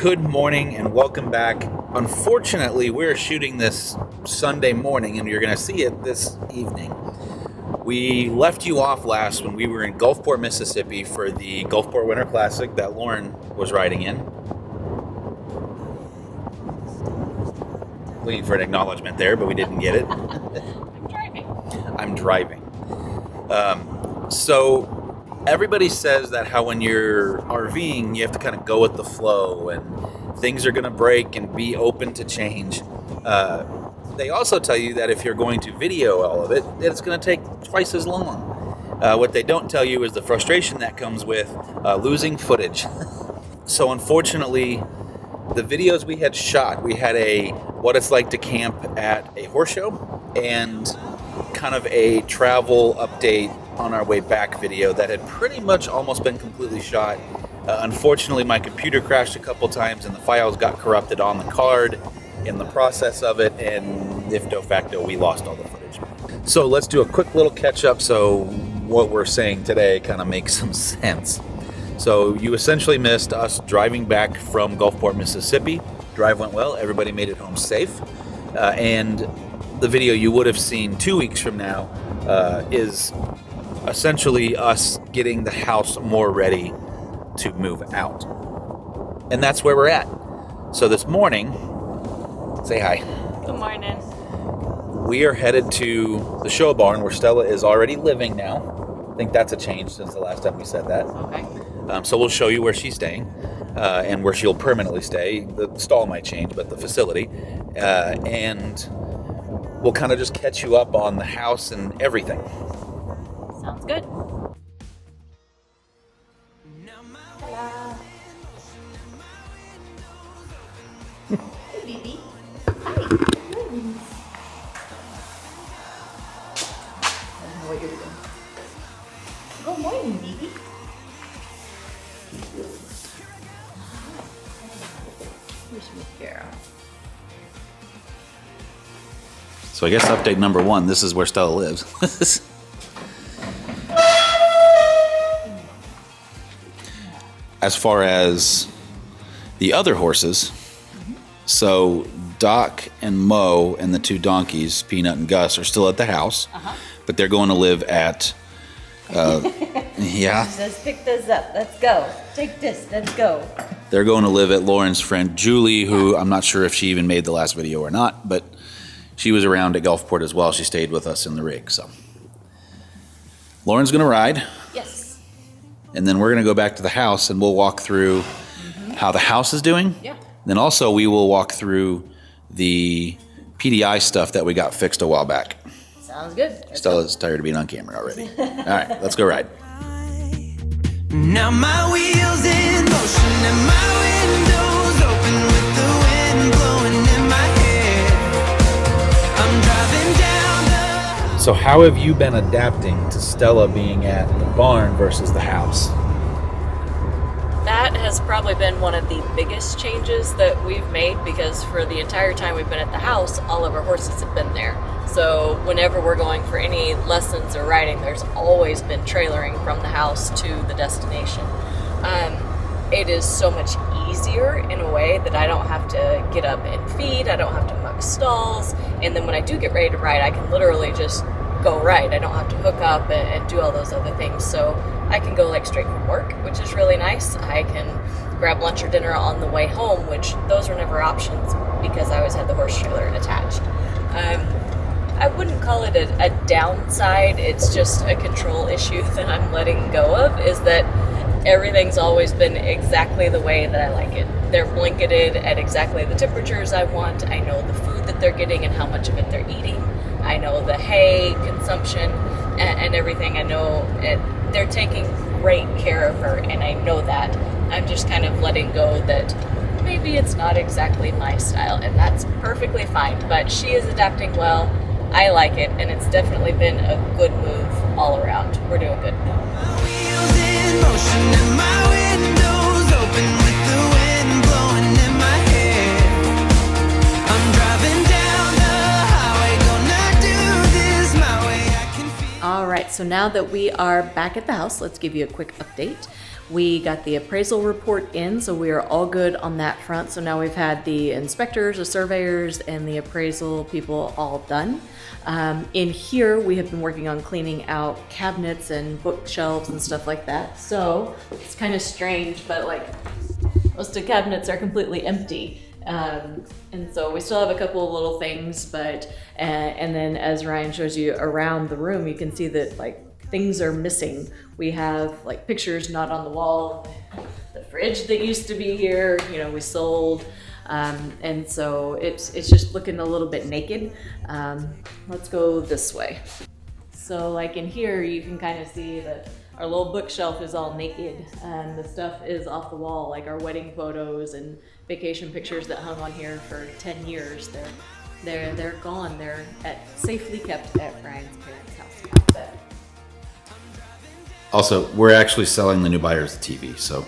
Good morning and welcome back. Unfortunately, we're shooting this Sunday morning and you're going to see it this evening. We left you off last when we were in Gulfport, Mississippi for the Gulfport Winter Classic that Lauren was riding in. Waiting for an acknowledgement there, but we didn't get it. I'm driving. So everybody says that how when you're RVing, you have to kind of go with the flow and things are going to break and be open to change. They also tell you that if you're going to video all of it, that it's going to take twice as long. What they don't tell you is the frustration that comes with losing footage. So unfortunately, the videos we had shot, we had a what it's like to camp at a horse show and kind of a travel update on our way back video that had pretty much almost been completely shot. Unfortunately, my computer crashed a couple times and the files got corrupted on the card in the process of it, and if de facto, we lost all the footage. So let's do a quick little catch up so what we're saying today kind of makes some sense. So you essentially missed us driving back from Gulfport, Mississippi. Drive went well, everybody made it home safe, and the video you would have seen 2 weeks from now is essentially us getting the house more ready to move out. And that's where we're at. So this morning, say hi. Good morning. We are headed to the show barn where Stella is already living now. I think that's a change since the last time we said that. Okay. So we'll show you where she's staying and where she'll permanently stay. The stall might change, but the facility. And we'll kind of just catch you up on the house and everything. Sounds good. Hey, baby. Hi. Good. I don't know what you're doing. Good morning, baby. Here's my girl. So I guess update number one, this is where Stella lives. As far as the other horses, so Doc and Mo and the two donkeys, Peanut and Gus, are still at the house, but they're going to live at, yeah. She says, pick this up. Let's go. Take this. Let's go. They're going to live at Lauren's friend Julie, who I'm not sure if she even made the last video or not, but she was around at Gulfport as well. She stayed with us in the rig, so. Lauren's going to ride. Yes. And then we're going to go back to the house and we'll walk through how the house is doing. Yeah. Then also we will walk through the PDI stuff that we got fixed a while back. Sounds good. Stella's tired of being on camera already. All right, let's go ride. Now my wheels in motion and my windows open with the wind blowing in my hair. I'm driving down the... So how have you been adapting to Stella being at the barn versus the house? That has probably been one of the biggest changes that we've made because for the entire time we've been at the house, all of our horses have been there. So whenever we're going for any lessons or riding, there's always been trailering from the house to the destination. It is so much easier in a way that I don't have to get up and feed, I don't have to muck stalls, and then when I do get ready to ride, I can literally just go ride. I don't have to hook up and do all those other things. So I can go like straight from work, which is really nice. I can grab lunch or dinner on the way home, which those were never options because I always had the horse trailer attached. I wouldn't call it a downside. It's just a control issue that I'm letting go of, is that everything's always been exactly the way that I like it. They're blanketed at exactly the temperatures I want. I know the food that they're getting and how much of it they're eating. I know the hay consumption and everything. I know they're taking great care of her, and I know that. I'm just kind of letting go that maybe it's not exactly my style, and that's perfectly fine. But she is adapting well. I like it, and it's definitely been a good move all around. We're doing good. My wheels in motion and my windows open with the wind blowing in my hair. I'm driving down the highway, gonna do this my way. I can feel. All right, so now that we are back at the house, let's give you a quick update. We got the appraisal report in, so we are all good on that front. So now we've had the inspectors, the surveyors, and the appraisal people all done. In here, we have been working on cleaning out cabinets and bookshelves and stuff like that. So it's kind of strange, but like most of the cabinets are completely empty. And so we still have a couple of little things, but, and then as Ryan shows you around the room, you can see that like things are missing. We have like pictures not on the wall, the fridge that used to be here, you know, we sold. And so it's just looking a little bit naked. Let's go this way. So like in here, you can kind of see that our little bookshelf is all naked and the stuff is off the wall, like our wedding photos and vacation pictures that hung on here for 10 years. They're gone. They're safely kept at Brian's parents' house. Also, we're actually selling the new buyers the TV, so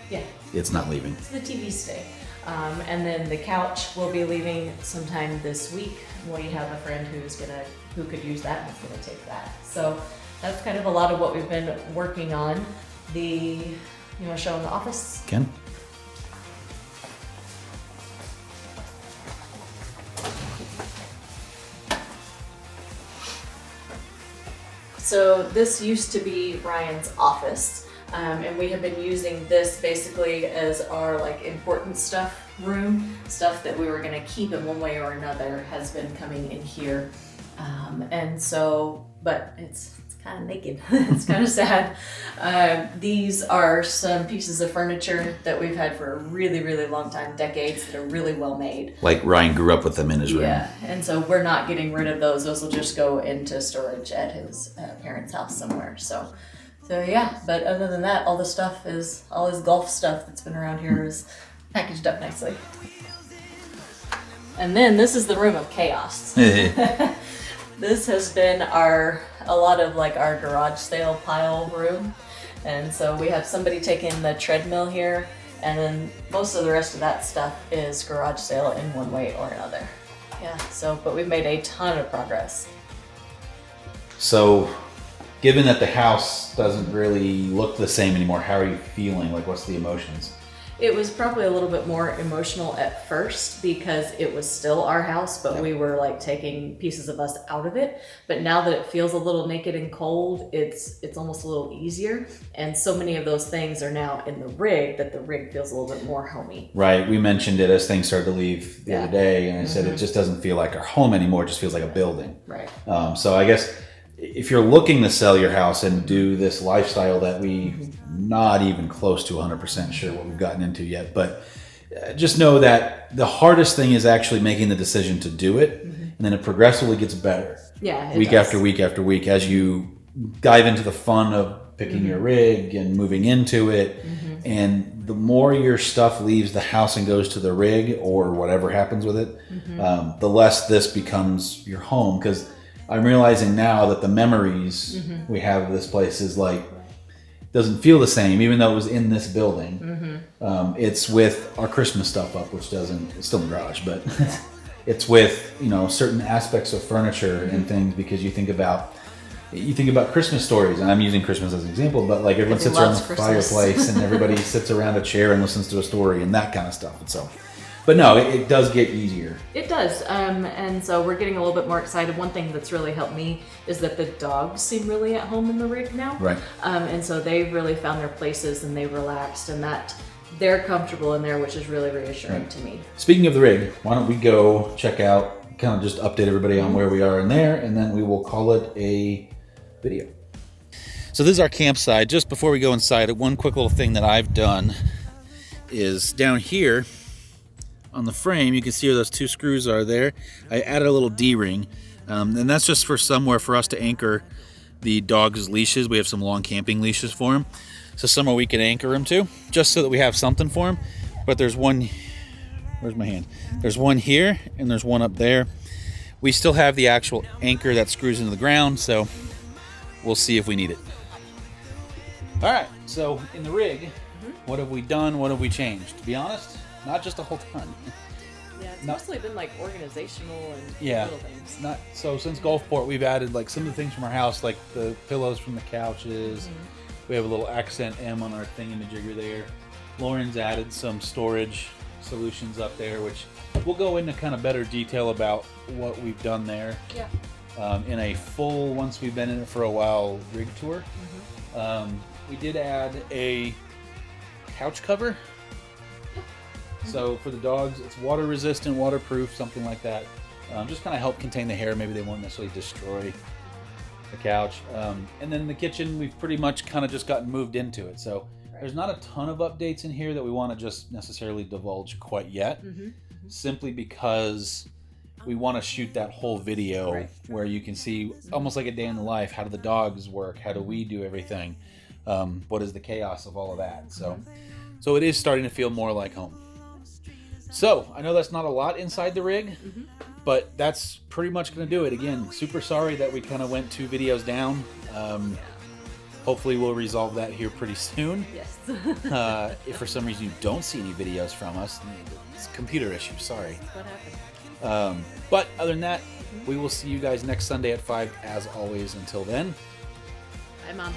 Yeah, it's not leaving. so the TV stay. And then the couch will be leaving sometime this week. We have a friend who could use that and is gonna take that. So that's kind of a lot of what we've been working on. You wanna show in the office? Ken? So this used to be Ryan's office, and we have been using this basically as our like important stuff room. Stuff that we were gonna keep in one way or another has been coming in here. And so, but it's kind of naked. It's kind of sad. These are some pieces of furniture that we've had for a really, really long time, decades, that are really well made. Like Ryan grew up with them in his room. Yeah, and so we're not getting rid of those. Those will just go into storage at his parents' house somewhere. So yeah, but other than that, all his golf stuff that's been around here is packaged up nicely. And then this is the room of chaos. This has been a lot of like our garage sale pile room. And so we have somebody taking the treadmill here, and then most of the rest of that stuff is garage sale in one way or another. Yeah, but we've made a ton of progress. So, given that the house doesn't really look the same anymore, how are you feeling? Like, what's the emotions? It was probably a little bit more emotional at first because it was still our house, but we were like taking pieces of us out of it. But now that it feels a little naked and cold, it's almost a little easier. And so many of those things are now in the rig that the rig feels a little bit more homey. Right. We mentioned it as things started to leave the other day, and I said it just doesn't feel like our home anymore. It just feels like a building. Right. So I guess if you're looking to sell your house and do this lifestyle that we not even close to 100% sure what we've gotten into yet, but just know that the hardest thing is actually making the decision to do it, and then it progressively gets better. Yeah, week after week after week as you dive into the fun of picking your rig and moving into it, and the more your stuff leaves the house and goes to the rig or whatever happens with it, the less this becomes your home. Because I'm realizing now that the memories we have of this place is like, doesn't feel the same, even though it was in this building. It's with our Christmas stuff up, which it's still in the garage, but it's with, certain aspects of furniture and things, because you think about Christmas stories, and I'm using Christmas as an example, but like everyone sits around the fireplace and everybody sits around a chair and listens to a story and that kind of stuff. And so, but no, it does get easier. It does. And so we're getting a little bit more excited. One thing that's really helped me is that the dogs seem really at home in the rig now. Right. And so they've really found their places and they've relaxed, and that they're comfortable in there, which is really reassuring to me. Speaking of the rig, why don't we go check out, kind of just update everybody on where we are in there, and then we will call it a video. So this is our campsite. Just before we go inside, one quick little thing that I've done is down here on the frame, you can see where those two screws are there. I added a little D-ring, and that's just for somewhere for us to anchor the dog's leashes. We have some long camping leashes for him, so somewhere we can anchor him to, just so that we have something for him. But there's one, where's my hand? There's one here, and there's one up there. We still have the actual anchor that screws into the ground, so we'll see if we need it. All right, so in the rig, what have we done? What have we changed? To be honest, not just a whole ton. Yeah, it's mostly been like organizational and little things. Not so. Since Gulfport, we've added like some of the things from our house, like the pillows from the couches. We have a little accent M on our thingamajigger there. Lauren's added some storage solutions up there, which we'll go into kind of better detail about what we've done there. Yeah. In a full, once we've been in it for a while, rig tour. We did add a couch cover. So for the dogs, it's water resistant, waterproof, something like that. Just kind of help contain the hair. Maybe they won't necessarily destroy the couch. And then the kitchen, we've pretty much kind of just gotten moved into it. So there's not a ton of updates in here that we want to just necessarily divulge quite yet. Simply because we want to shoot that whole video where you can see almost like a day in the life. How do the dogs work? How do we do everything? What is the chaos of all of that? So it is starting to feel more like home. So I know that's not a lot inside the rig, but that's pretty much going to do it. Again, super sorry that we kind of went 2 videos down. Hopefully we'll resolve that here pretty soon. Yes. If for some reason you don't see any videos from us, it's a computer issue. Sorry. What happened? But other than that, we will see you guys next Sunday at 5 as always. Until then. Bye, Mom.